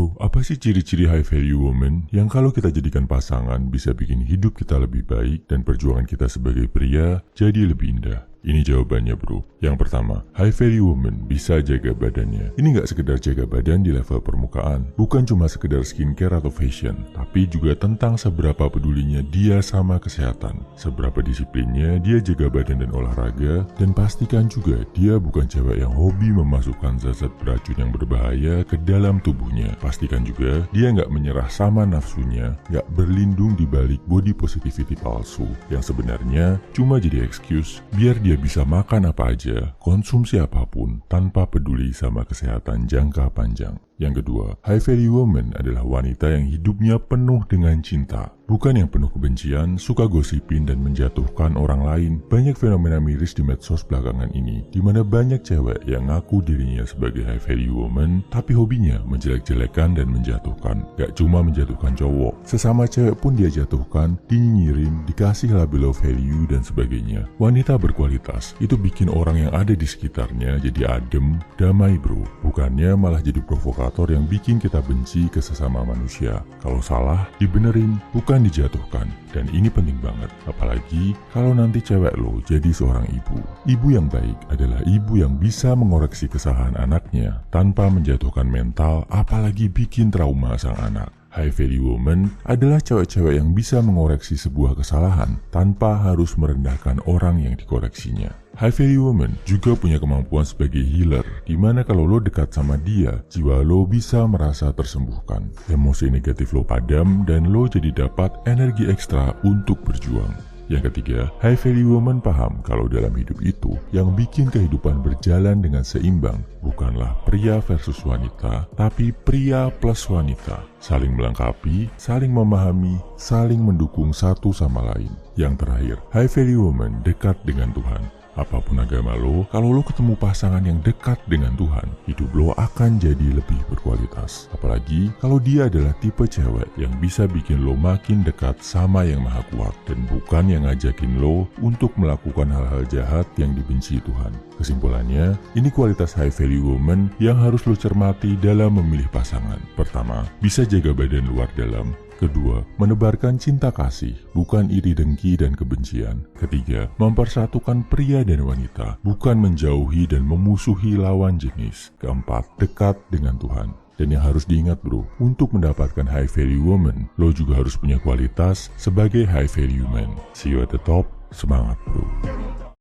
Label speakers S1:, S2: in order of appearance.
S1: bro, apa sih ciri-ciri high value woman yang kalau kita jadikan pasangan bisa bikin hidup kita lebih baik dan perjuangan kita sebagai pria jadi lebih indah? Ini jawabannya bro. Yang pertama, high value woman bisa jaga badannya. Ini gak sekedar jaga badan di level permukaan, bukan cuma sekedar skincare atau fashion, tapi juga tentang seberapa pedulinya dia sama kesehatan, seberapa disiplinnya dia jaga badan dan olahraga, dan pastikan juga dia bukan cewek yang hobi memasukkan zat-zat beracun yang berbahaya ke dalam tubuhnya. Pastikan juga dia gak menyerah sama nafsunya, gak berlindung di balik body positivity palsu, yang sebenarnya cuma jadi excuse biar dia bisa makan apa aja, konsumsi apapun, tanpa peduli sama kesehatan jangka panjang. Yang kedua, high value woman adalah wanita yang hidupnya penuh dengan cinta. Bukan yang penuh kebencian, suka gosipin dan menjatuhkan orang lain. Banyak fenomena miris di medsos belakangan ini, di mana banyak cewek yang ngaku dirinya sebagai high value woman, tapi hobinya menjelek-jelekan dan menjatuhkan. Gak cuma menjatuhkan cowok, sesama cewek pun dia jatuhkan, dinyinyirin, dikasih label low value dan sebagainya. Wanita berkualitas, itu bikin orang yang ada di sekitarnya jadi adem, damai bro. Bukannya malah jadi provokator yang bikin kita benci ke sesama manusia. Kalau salah, dibenerin, bukan dijatuhkan. Dan ini penting banget, apalagi kalau nanti cewek lo jadi seorang ibu. Ibu yang baik adalah ibu yang bisa mengoreksi kesalahan anaknya tanpa menjatuhkan mental, apalagi bikin trauma sang anak. High value woman adalah cewek-cewek yang bisa mengoreksi sebuah kesalahan tanpa harus merendahkan orang yang dikoreksinya. High value woman juga punya kemampuan sebagai healer, dimana kalau lo dekat sama dia, jiwa lo bisa merasa tersembuhkan. Emosi negatif lo padam dan lo jadi dapat energi ekstra untuk berjuang. Yang ketiga, high value woman paham kalau dalam hidup itu yang bikin kehidupan berjalan dengan seimbang bukanlah pria versus wanita, tapi pria plus wanita. Saling melengkapi, saling memahami, saling mendukung satu sama lain. Yang terakhir, high value woman dekat dengan Tuhan. Apapun agama lo, kalau lo ketemu pasangan yang dekat dengan Tuhan, hidup lo akan jadi lebih berkualitas. Apalagi kalau dia adalah tipe cewek yang bisa bikin lo makin dekat sama yang maha kuat, dan bukan yang ngajakin lo untuk melakukan hal-hal jahat yang dibenci Tuhan. Kesimpulannya, ini kualitas high value woman yang harus lo cermati dalam memilih pasangan. Pertama, bisa jaga badan luar dalam. Kedua, menebarkan cinta kasih, bukan iri dengki dan kebencian. Ketiga, mempersatukan pria dan wanita, bukan menjauhi dan memusuhi lawan jenis. Keempat, dekat dengan Tuhan. Dan yang harus diingat bro, untuk mendapatkan high value woman, lo juga harus punya kualitas sebagai high value man. See you at the top, semangat bro.